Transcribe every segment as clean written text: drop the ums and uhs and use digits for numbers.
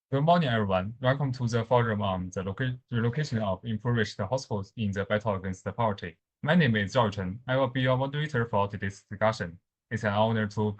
Good morning, everyone. Welcome to the forum on the relocation of impoverished households in the battle against poverty. My name is Zhao Chen. I will be your moderator for today's discussion. It's an honor to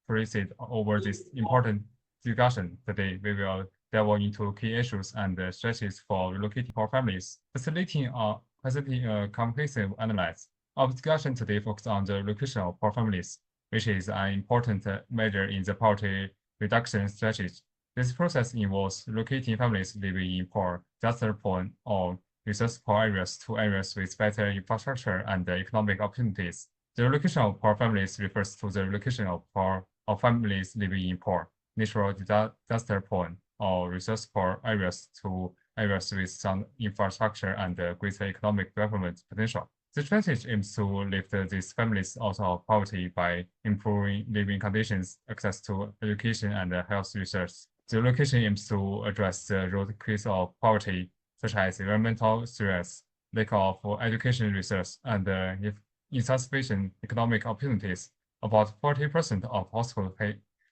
preside over this important discussion. Today, we will delve into key issues and strategies for relocating poor families, facilitating a comprehensive analysis. Our discussion today focuses on the relocation of poor families, which is an important measure in the poverty reduction strategy. This process involves relocating families living in poor, disaster-prone, or resource-poor areas to areas with better infrastructure and economic opportunities. The relocation of poor families refers to the relocation of families living in poor, natural disaster-prone, or resource-poor areas to areas with sound infrastructure and greater economic development potential. The strategy aims to lift these families out of poverty by improving living conditions, access to education, and health research. The relocation aims to address the root cause of poverty, such as environmental stress, lack of education research, and insufficient economic opportunities. About 40% of households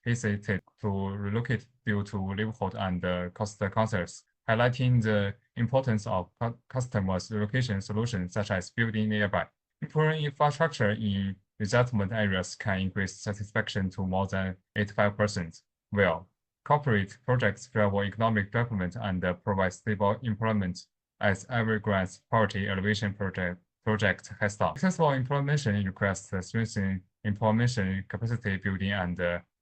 hesitate to relocate due to livelihood and cost concerns, highlighting the importance of customers' relocation solutions such as building nearby. Improving infrastructure in resettlement areas can increase satisfaction to more than 85%. Well, corporate projects favor economic development and provide stable employment, as Evergreen's poverty alleviation project has done. Successful implementation requires strengthening implementation capacity building and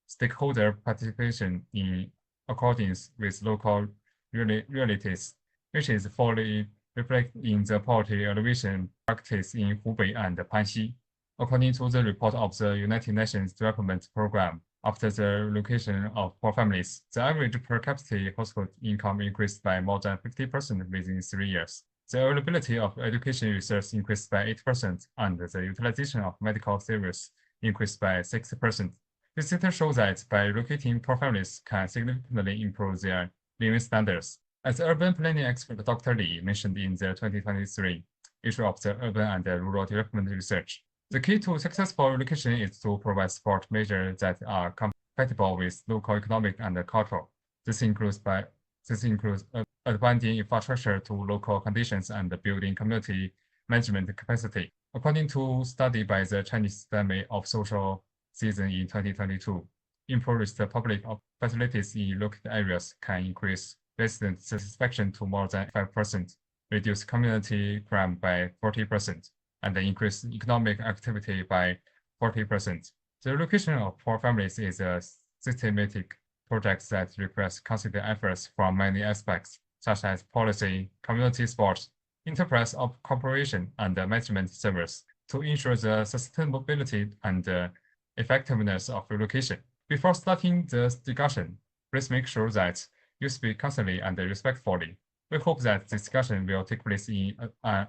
stakeholder participation in accordance with local realities, which is fully reflected in the poverty alleviation practice in Hubei and Panxi. According to the report of the United Nations Development Program, after the relocation of poor families, the average per capita household income increased by more than 50% within 3 years. The availability of education research increased by 8%, and the utilization of medical service increased by 6%. This data shows that by relocating poor families can significantly improve their living standards. As urban planning expert Dr. Li mentioned in the 2023 issue of the Urban and Rural Development Research, the key to successful relocation is to provide support measures that are compatible with local economic and culture. This includes adapting infrastructure to local conditions and building community management capacity. According to a study by the Chinese Academy of Social Sciences in 2022, improved public facilities in local areas can increase resident satisfaction to more than 5%, reduce community crime by 40%, and increase economic activity by 40%. The relocation of poor families is a systematic project that requires considered efforts from many aspects, such as policy, community support, enterprise cooperation, and management service to ensure the sustainability and effectiveness of relocation. Before starting the discussion, please make sure that you speak constantly and respectfully. We hope that this discussion will take place in an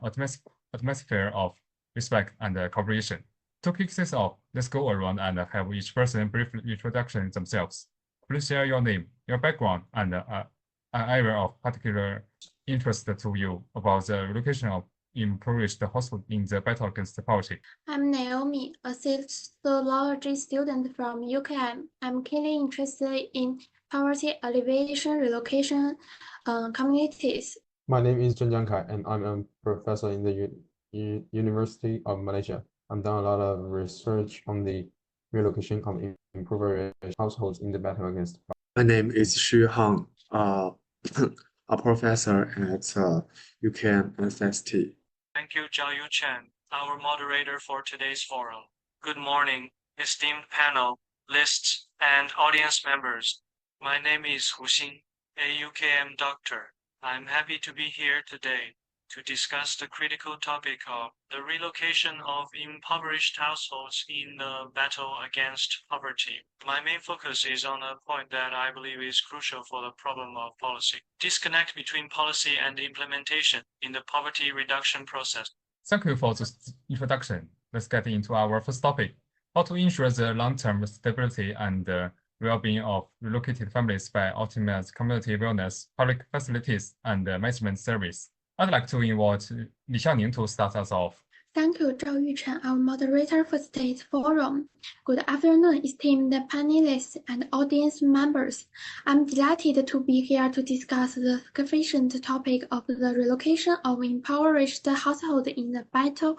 atmosphere of respect and cooperation. To kick this off, let's go around and have each person briefly introduction themselves. Please share your name, your background, and an area of particular interest to you about the relocation of impoverished households in the battle against poverty. I'm Naomi, a sociology student from UKM. I'm keenly interested in poverty alleviation relocation communities. My name is Zheng Jiangkai, and I'm a professor in the University of Malaysia. I've done a lot of research on the relocation of impoverished households in the battle against poverty. My name is Xu Hang, a professor at UKM FST. Thank you, Zhao Yu Chen, our moderator for today's forum. Good morning, esteemed panel, lists, and audience members. My name is Hu Xing, a UKM doctor. I'm happy to be here today to discuss the critical topic of the relocation of impoverished households in the battle against poverty. My main focus is on a point that I believe is crucial for the problem of policy: disconnect between policy and implementation in the poverty reduction process. Thank you for this introduction. Let's get into our first topic: how to ensure the long-term stability and well-being of relocated families by optimizing community wellness, public facilities, and management service. I'd like to invite Li Xiaoning to start us off. Thank you, Zhao Yuchen, our moderator for today's forum. Good afternoon, esteemed panelists and audience members. I'm delighted to be here to discuss the significant topic of the relocation of impoverished households in the battle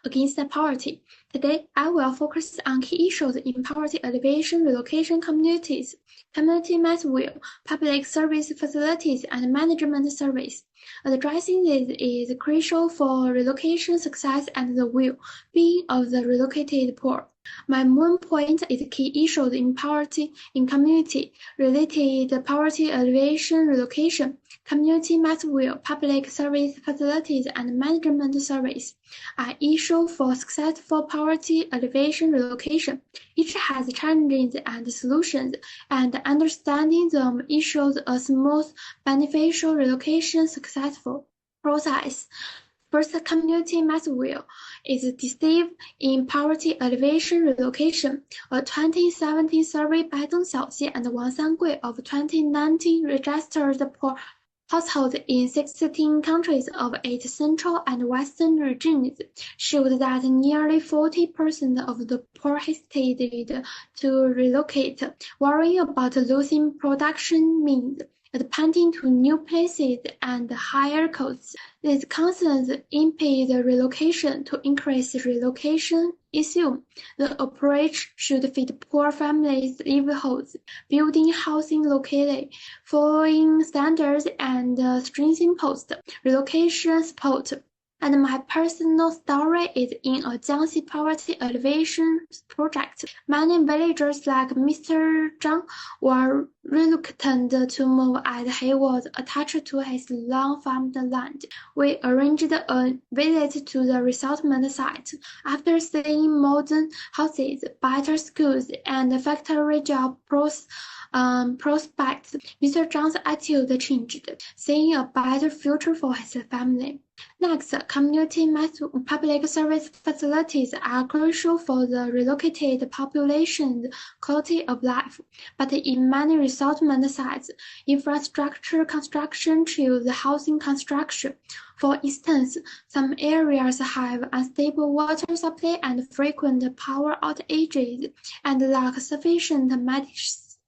against poverty. Today, I will focus on key issues in poverty alleviation, relocation communities, community mass-will, public service facilities, and management service. Addressing this is crucial for relocation success and the well-being of the relocated poor. My main point is key issues in poverty in community-related poverty alleviation, relocation, community mass-will, public service facilities, and management service are issues for successful poverty alleviation relocation. Each has challenges and solutions, and understanding them ensures a smooth, beneficial relocation successful process. First, community mass-will is decisive in poverty alleviation relocation. A 2017 survey by Deng Xiaoxi and Wang Sangui of 2019 registered poor households in 16 countries of 8 central and western regions showed that nearly 40% of the poor hesitated to relocate, worrying about losing production means, adapting to new places, and higher costs. These concerns impede relocation. To increase relocation issue, the approach should fit poor families' livelihoods, building housing locally, following standards, and strengthening post-relocation support. And my personal story is in a Jiangxi poverty alleviation project. Many villagers like Mr. Zhang were reluctant to move as he was attached to his long-farmed land. We arranged a visit to the resettlement site. After seeing modern houses, better schools, and factory job prospects, Mr. Zhang's attitude changed, seeing a better future for his family. Next, community public service facilities are crucial for the relocated population's quality of life, but in many resettlement sites, infrastructure construction trials housing construction. For instance, some areas have unstable water supply and frequent power outages, and lack sufficient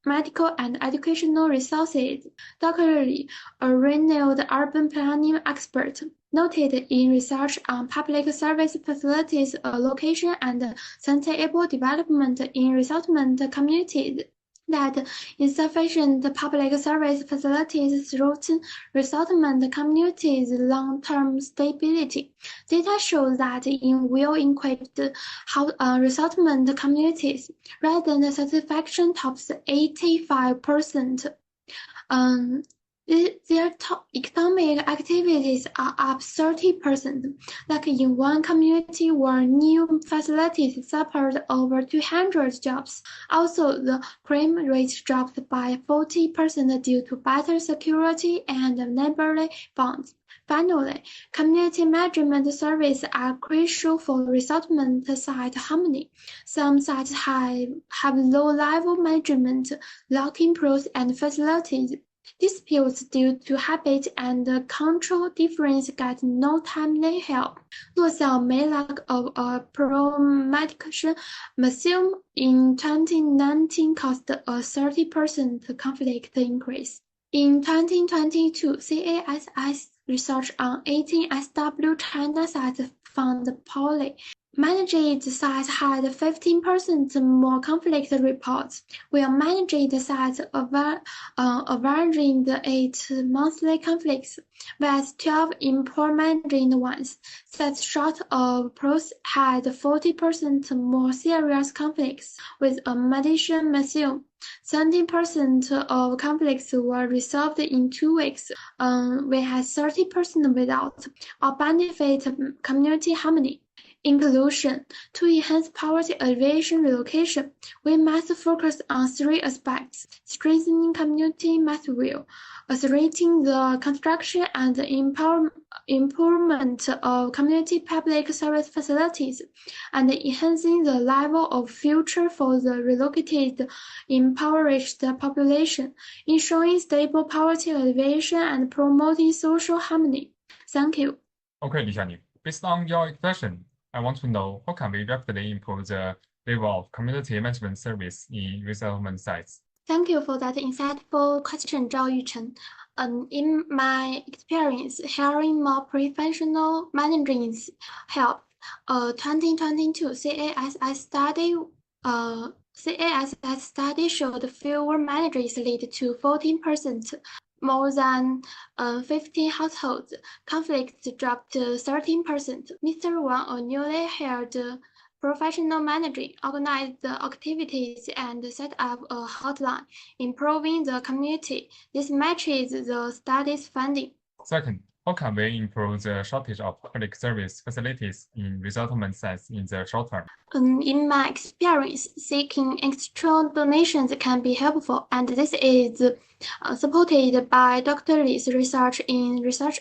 medical and educational resources. Dr. Li, a renowned urban planning expert, noted in research on public service facilities allocation and sustainable development in resettlement communities that insufficient public service facilities threaten resettlement communities' long-term stability. Data shows that in well-equipped resettlement communities, resident satisfaction tops 85%. Their economic activities are up 30%, like in one community where new facilities supported over 200 jobs. Also, the crime rate dropped by 40% due to better security and neighborly bonds. Finally, community management services are crucial for resettlement site harmony. Some sites have low-level management, locking pros, and facilities. Disputes due to habit and control difference get no timely help. 洛小梅 lack of a pro-medication museum in 2019 caused a 30% conflict increase. In 2022, CASS research on 18 SW China sites found poorly managed sites had 15% more conflict reports, while managed sites averaging 8 monthly conflicts, with 12 in poor managed ones. Sites short of pros had 40% more serious conflicts with a mediation museum. 70% of conflicts were resolved in 2 weeks. We had 30% without or benefit community harmony. In conclusion, to enhance poverty alleviation relocation, we must focus on 3 aspects: strengthening community mass-will, accelerating the construction and improvement of community public service facilities, and enhancing the level of future for the relocated impoverished population, ensuring stable poverty alleviation and promoting social harmony. Thank you. Okay, Li Xianing. Based on your expression, I want to know how can we rapidly improve the level of community management service in resettlement sites? Thank you for that insightful question, Zhao Yuchen. In my experience, hiring more professional managers helped. 2022 CASS study showed fewer managers lead to 14% more than 50 households. Conflicts dropped 13%. Mr. Wang, a newly hired professional manager, organized the activities and set up a hotline, improving the community. This matches the study's finding. Second, how can we improve the shortage of public service facilities in resettlement sites in the short term? In my experience, seeking extra donations can be helpful, and this is supported by Dr. Li's research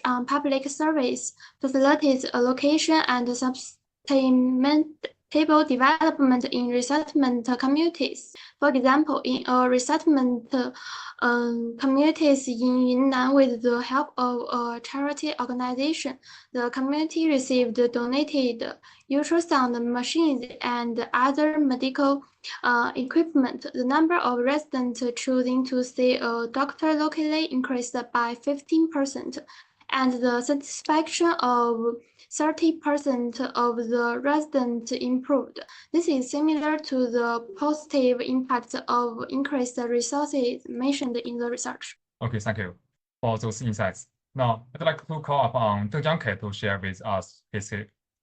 on public service facilities allocation and sustainable development in resettlement communities. For example, in a resettlement communities in Yunnan, with the help of a charity organization, the community received donated ultrasound machines and other medical equipment. The number of residents choosing to see a doctor locally increased by 15%, and the satisfaction of 30% of the residents improved. This is similar to the positive impact of increased resources mentioned in the research. Okay, thank you for those insights. Now, I'd like to call upon Deng Jiangke to share with us his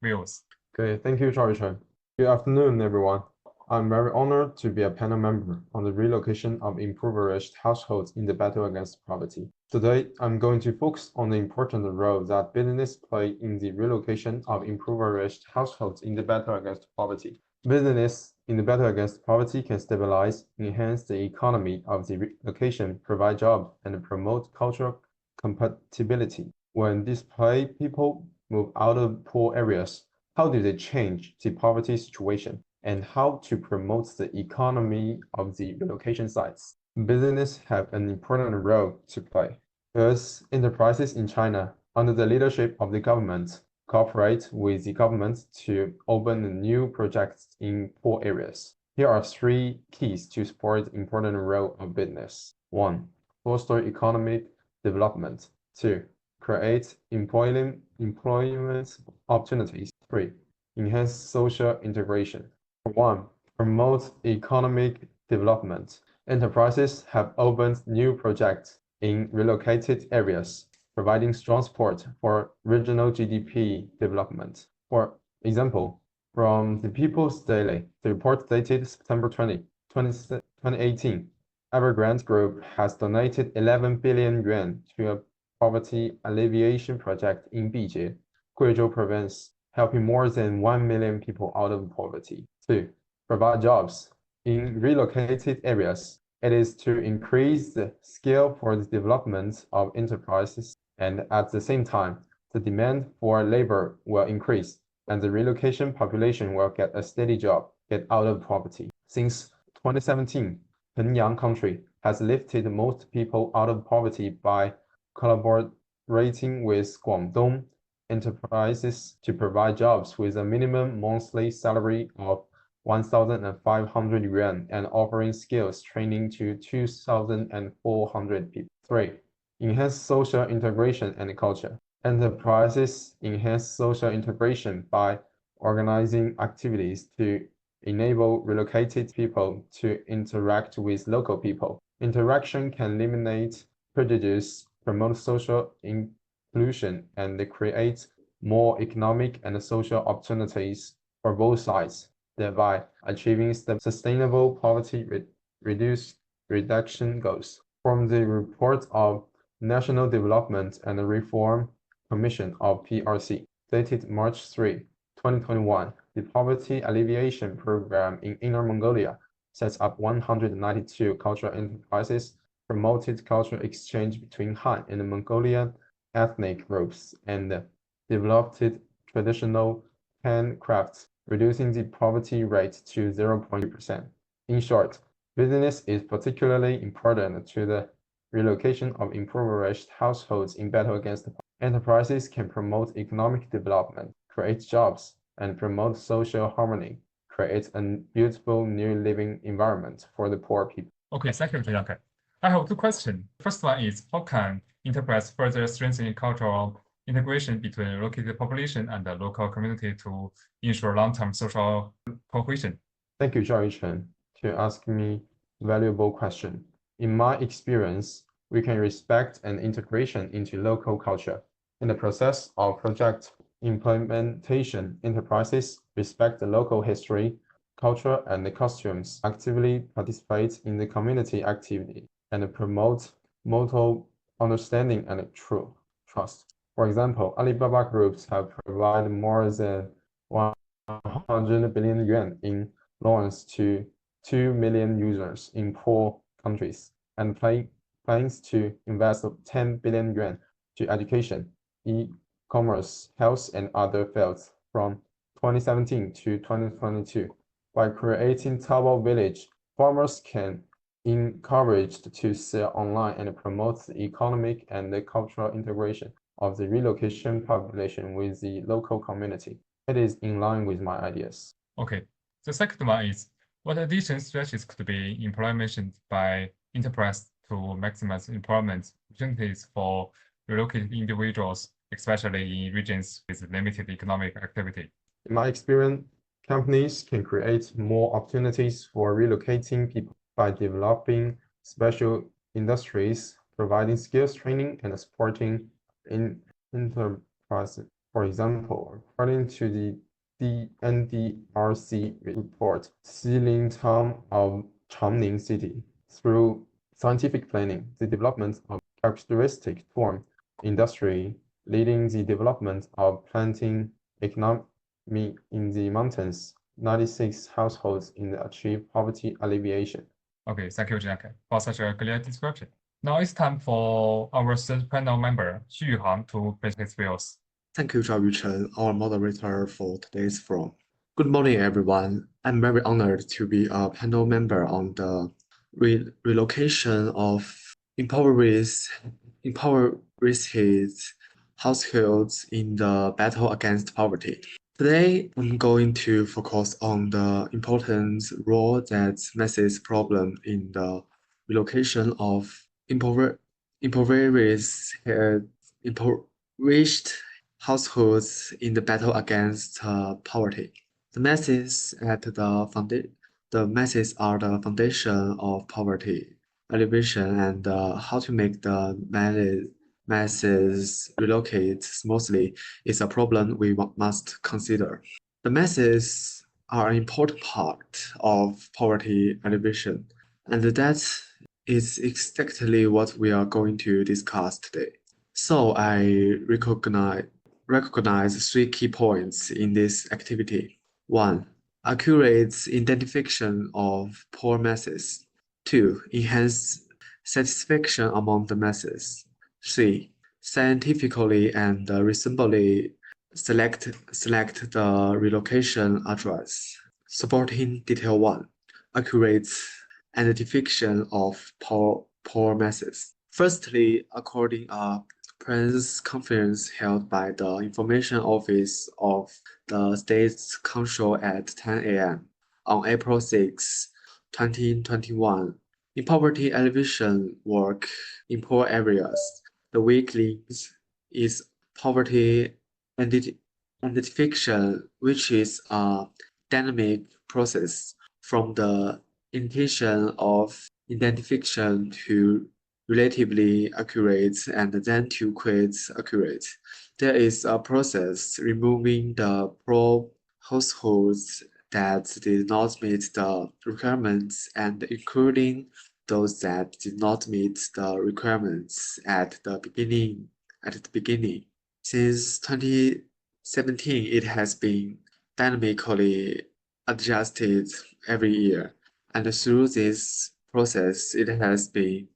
views. Okay, thank you, Zhao Yuchen. Good afternoon, everyone. I'm very honored to be a panel member on the relocation of impoverished households in the battle against poverty. Today, I'm going to focus on the important role that business play in the relocation of impoverished households in the battle against poverty. Business in the battle against poverty can stabilize, enhance the economy of the location, provide jobs, and promote cultural compatibility. When displaced people move out of poor areas, how do they change the poverty situation, and how to promote the economy of the relocation sites? Business have an important role to play. First, enterprises in China, under the leadership of the government, cooperate with the government to open new projects in poor areas. Here are three keys to support the important role of business. 1. Foster economic development. 2. Create employment opportunities. 3. Enhance social integration. 1. Promote economic development. Enterprises have opened new projects in relocated areas, providing strong support for regional GDP development. For example, from the People's Daily, the report dated September 2018, Evergrande Group has donated 11 billion yuan to a poverty alleviation project in Bijie, Guizhou Province, helping more than 1 million people out of poverty. 2. Provide jobs. In relocated areas, it is to increase the scale for the development of enterprises, and at the same time, the demand for labor will increase, and the relocation population will get a steady job, get out of poverty. Since 2017, Henyang County has lifted most people out of poverty by collaborating with Guangdong enterprises to provide jobs with a minimum monthly salary of 1,500 yuan and offering skills training to 2,400 people. 3. Enhance social integration and culture. Enterprises enhance social integration by organizing activities to enable relocated people to interact with local people. Interaction can eliminate prejudice, promote social inclusion, and create more economic and social opportunities for both sides, thereby achieving sustainable poverty reduction goals. From the report of National Development and Reform Commission of PRC, dated March 3, 2021, the Poverty Alleviation Program in Inner Mongolia sets up 192 cultural enterprises, promoted cultural exchange between Han and Mongolian ethnic groups, and developed traditional handcrafts, reducing the poverty rate to 0.2%. In short, business is particularly important to the relocation of impoverished households in battle against poverty. Enterprises can promote economic development, create jobs, and promote social harmony, create a beautiful new living environment for the poor people. Okay, thank you, Zhang Kai. I have two questions. First one is, how can enterprise further strengthen cultural integration between relocated population and the local community to ensure long-term social cohesion? Thank you, Zhao Yuchen, to ask me valuable question. In my experience, we can respect and integration into local culture. In the process of project implementation, enterprises respect the local history, culture, and the costumes, actively participate in the community activity, and promote mutual understanding and trust. For example, Alibaba groups have provided more than 100 billion yuan in loans to 2 million users in poor countries, and plans to invest 10 billion yuan to education, e-commerce, health, and other fields from 2017 to 2022. By creating Taobao Village, farmers can encouraged to sell online and promote the economic and the cultural integration of the relocation population with the local community. It is in line with my ideas. Okay, the second one is, what additional strategies could be implemented by enterprise to maximize employment opportunities for relocated individuals, especially in regions with limited economic activity? In my experience, companies can create more opportunities for relocating people by developing special industries, providing skills training, and supporting enterprises. For example, according to the NDRC report, Xilin town of Changning City, through scientific planning, the development of characteristic farm industry, leading the development of planting economy in the mountains, 96 households in the achieve poverty alleviation. Okay, thank you, Zhang Kai, for such a clear description. Now it's time for our third panel member, Xu Yuhang, to present his views. Thank you, Zhao Yuchen, our moderator for today's forum. Good morning, everyone. I'm very honored to be a panel member on the relocation of impoverished households in the battle against poverty. Today, I'm going to focus on the important role that messes problem in the relocation of impoverished households in the battle against poverty. The masses are the foundation of poverty alleviation, and how to make the masses relocate smoothly is a problem we must consider. The masses are an important part of poverty alleviation, and that is exactly what we are going to discuss today. So I recognize three key points in this activity. 1. Accurate identification of poor masses. 2. Enhance satisfaction among the masses. 3. Scientifically and reasonably select the relocation address. Supporting detail 1. Accurate identification of poor masses. Firstly, according a press conference held by the Information Office of the State Council at 10 a.m. on April 6, 2021, in poverty alleviation work in poor areas, the weak link is poverty identification, which is a dynamic process from the intention of identification to relatively accurate and then to quite accurate. There is a process removing the poor households that did not meet the requirements and including those that did not meet the requirements at the beginning. Since 2017, it has been dynamically adjusted every year, and through this process, it has been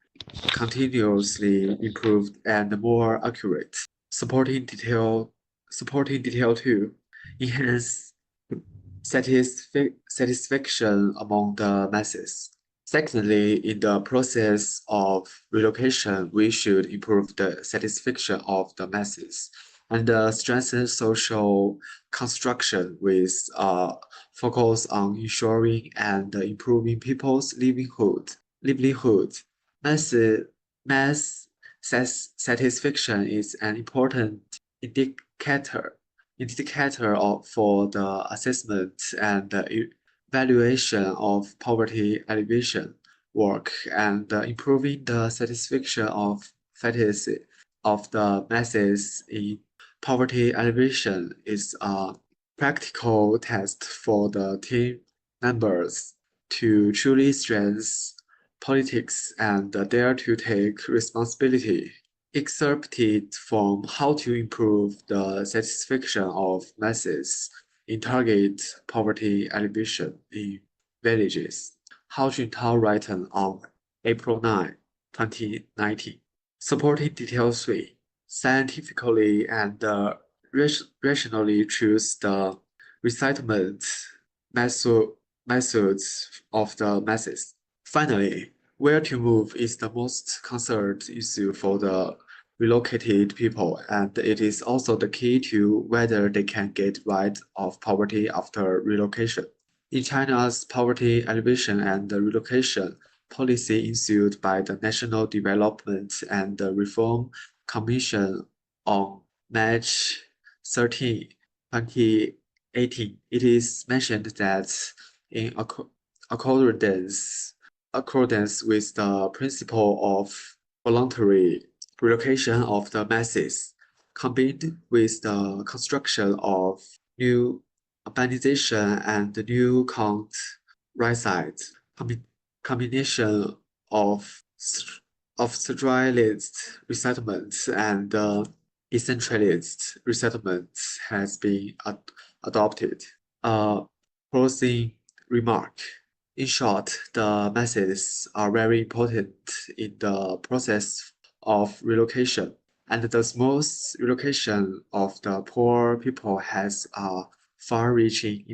continuously improved and more accurate. Supporting detail 2, enhance satisfaction among the masses. Secondly, in the process of relocation, we should improve the satisfaction of the masses. and strengthen social construction with focus on ensuring and improving people's livelihood. Mass, mass satisfaction is an important indicator for the assessment and evaluation of poverty alleviation work and improving the satisfaction of the masses in poverty alleviation is a practical test for the team members to truly strengthen politics and dare to take responsibility. Excerpted from How to Improve the Satisfaction of Masses in Target Poverty Alleviation in Villages. Hao Juntao written on April 9, 2019. Supporting detail 3. Scientifically and rationally choose the resettlement methods of the masses. Finally, where to move is the most concerned issue for the relocated people, and it is also the key to whether they can get rid of poverty after relocation. In China's poverty alleviation and relocation policy issued by the National Development and Reform Commission on March 13, 2018, it is mentioned that in accordance with the principle of voluntary relocation of the masses, combined with the construction of new urbanization and new countryside, combination of centralized resettlements and decentralized resettlements has been adopted. Closing remark. In short, the masses are very important in the process of relocation, and the smooth relocation of the poor people has a far-reaching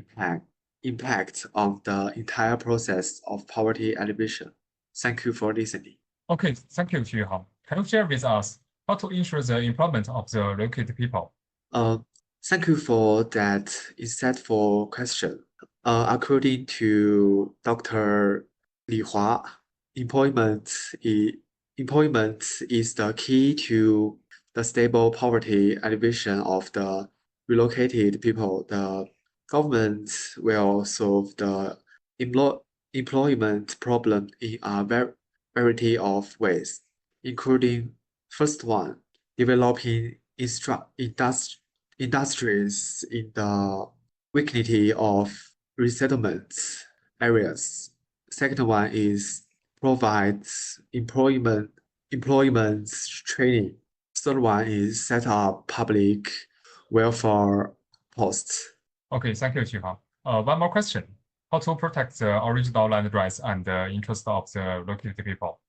impact on the entire process of poverty alleviation. Thank you for listening. Okay, thank you, Xu Hao. Can you share with us how to ensure the employment of the relocated people? Thank you for that insightful question. According to Dr. Li Hua, employment is the key to the stable poverty alleviation of the relocated people. The government will solve the employment problem in a variety of ways, including first one, developing industries in the vicinity of resettlement areas. Second one is provides employment training. Third one is set up public welfare posts. Okay, thank you, Xu Hao. One more question. How to protect the original land rights and the interest of the relocated people?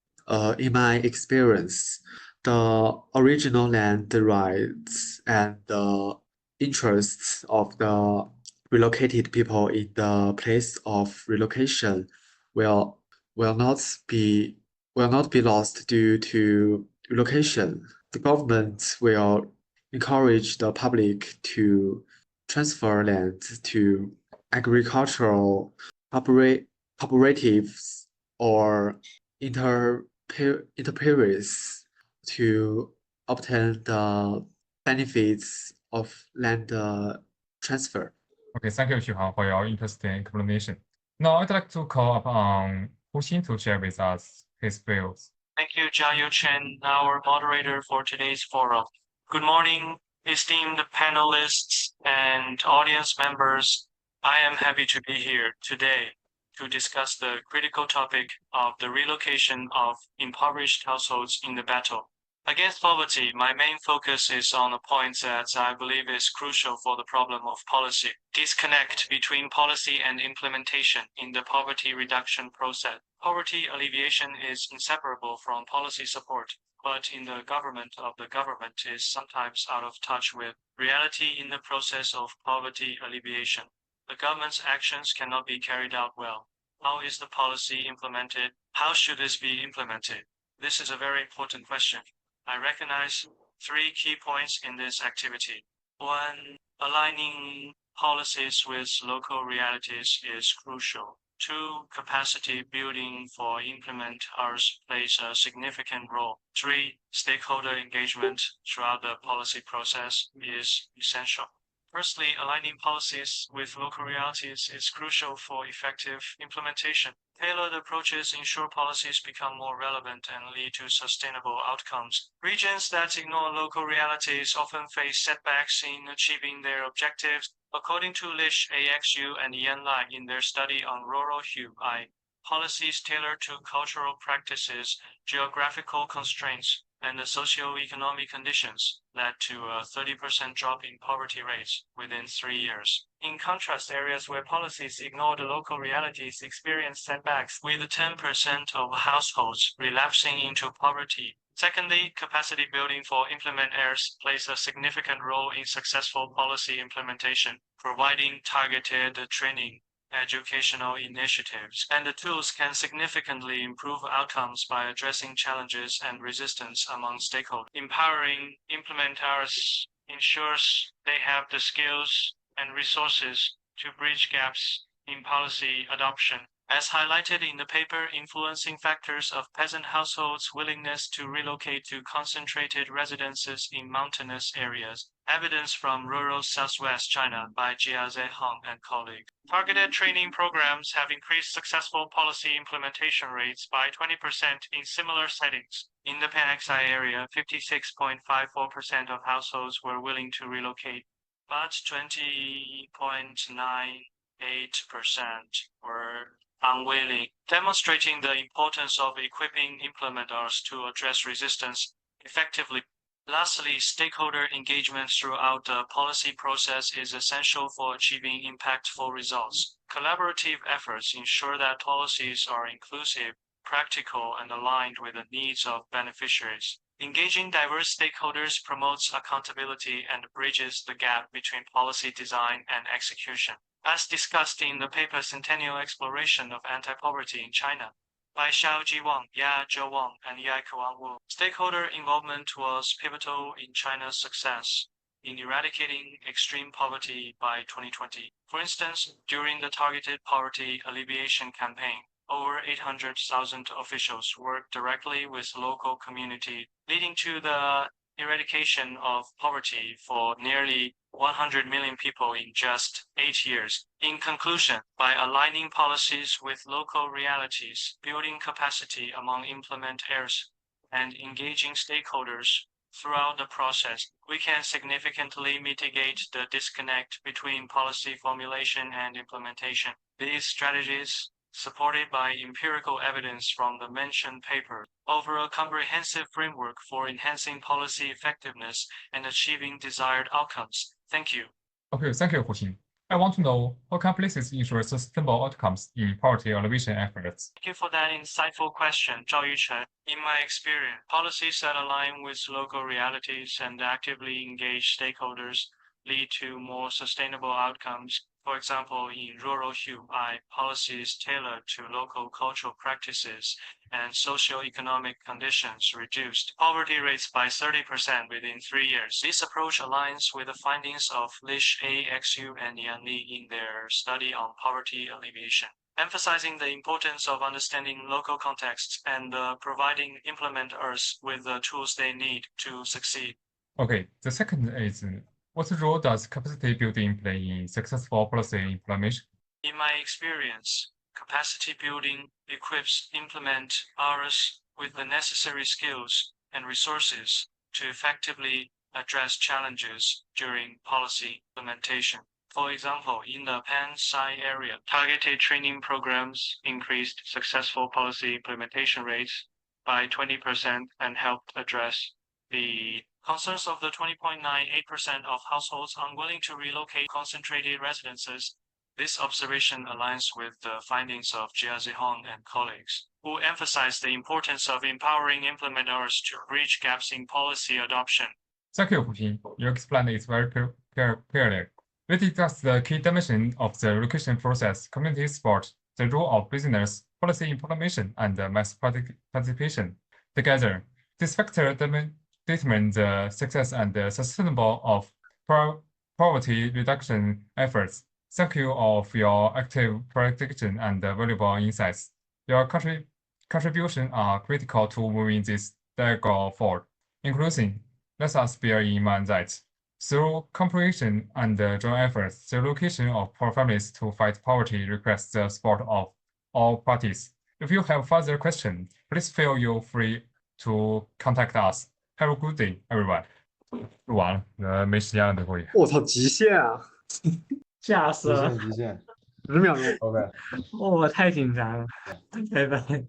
In my experience, the original land rights and the interests of the relocated people in the place of relocation will not be lost due to relocation. The government will encourage the public to transfer land to agricultural cooperatives or interpreters to obtain the benefits of land transfer. Okay, thank you, Xu Hao, for your interesting explanation. Now I'd like to call upon Hu Xin to share with us his views. Thank you, Jiayu Chen, our moderator for today's forum. Good morning, esteemed panelists and audience members. I am happy to be here today to discuss the critical topic of the relocation of impoverished households in the battle against poverty. My main focus is on a point that I believe is crucial for the problem of policy: disconnect between policy and implementation in the poverty reduction process. Poverty alleviation is inseparable from policy support, but in the government is sometimes out of touch with reality in the process of poverty alleviation. The government's actions cannot be carried out well. How is the policy implemented? How should this be implemented? This is a very important question. I recognize three key points in this activity. One, aligning policies with local realities is crucial. Two, capacity building for implementers plays a significant role. Three, stakeholder engagement throughout the policy process is essential. Firstly, aligning policies with local realities is crucial for effective implementation. Tailored approaches ensure policies become more relevant and lead to sustainable outcomes. Regions that ignore local realities often face setbacks in achieving their objectives. According to Lish AXU and Yan Lai in their study on rural HUI, policies tailored to cultural practices, geographical constraints, and the socio-economic conditions led to a 30% drop in poverty rates within 3 years. In contrast, areas where policies ignore the local realities experience setbacks, with 10% of households relapsing into poverty. Secondly, capacity building for implementers plays a significant role in successful policy implementation, providing targeted training, educational initiatives, and the tools can significantly improve outcomes by addressing challenges and resistance among stakeholders. Empowering implementers ensures they have the skills and resources to bridge gaps in policy adoption. As highlighted in the paper, influencing factors of peasant households' willingness to relocate to concentrated residences in mountainous areas. Evidence from rural southwest China by Jiaze Hong and colleagues. Targeted training programs have increased successful policy implementation rates by 20% in similar settings. In the Pan-Xi area, 56.54% of households were willing to relocate, but 20.98% were unwilling, demonstrating the importance of equipping implementers to address resistance effectively. Lastly, stakeholder engagement throughout the policy process is essential for achieving impactful results. Collaborative efforts ensure that policies are inclusive, practical, and aligned with the needs of beneficiaries. Engaging diverse stakeholders promotes accountability and bridges the gap between policy design and execution. As discussed in the paper Centennial Exploration of Anti-Poverty in China by Xiaoji Wang, Ya Zhou Wang, and Yai Kuang Wu, stakeholder involvement was pivotal in China's success in eradicating extreme poverty by 2020. For instance, during the targeted poverty alleviation campaign, over 800,000 officials worked directly with local community, leading to the eradication of poverty for nearly 100 million people in just 8 years. In conclusion, by aligning policies with local realities, building capacity among implementers, and engaging stakeholders throughout the process, we can significantly mitigate the disconnect between policy formulation and implementation. These strategies, supported by empirical evidence from the mentioned paper, offer a comprehensive framework for enhancing policy effectiveness and achieving desired outcomes. Thank you. Okay, thank you, Hu Xing. I want to know how can places ensure sustainable outcomes in poverty alleviation efforts? Thank you for that insightful question, Zhao Yuchen. In my experience, policies that align with local realities and actively engage stakeholders lead to more sustainable outcomes. For example, in rural HUI, policies tailored to local cultural practices and socio-economic conditions reduced poverty rates by 30% within 3 years. This approach aligns with the findings of Lish AXU and Yan Li in their study on poverty alleviation, emphasizing the importance of understanding local contexts and providing implementers with the tools they need to succeed. Okay, the second is, what role does capacity building play in successful policy implementation? In my experience, capacity building equips implementers with the necessary skills and resources to effectively address challenges during policy implementation. For example, in the Pan-Xi area, targeted training programs increased successful policy implementation rates by 20% and helped address the concerns of the 20.98% of households unwilling to relocate concentrated residences. This observation aligns with the findings of Jia Zihong and colleagues, who emphasize the importance of empowering implementers to bridge gaps in policy adoption. Thank you, Hu Xing. Your explanation is very clear. We discussed the key dimension of the relocation process, community support, the role of business, policy implementation, and mass participation. Together, these factors statement the success and the sustainable of poverty reduction efforts. Thank you for your active prediction and valuable insights. Your contribution are critical to moving this dialogue forward. In closing, let us bear in mind that through cooperation and joint efforts, the relocation of poor families to fight poverty requires the support of all parties. If you have further questions, please feel free to contact us. Have a good day, everyone. 录完了，没时间了，最后一。我操，极限啊吓死了极限，10秒钟。 ，OK。我太紧张了，拜拜。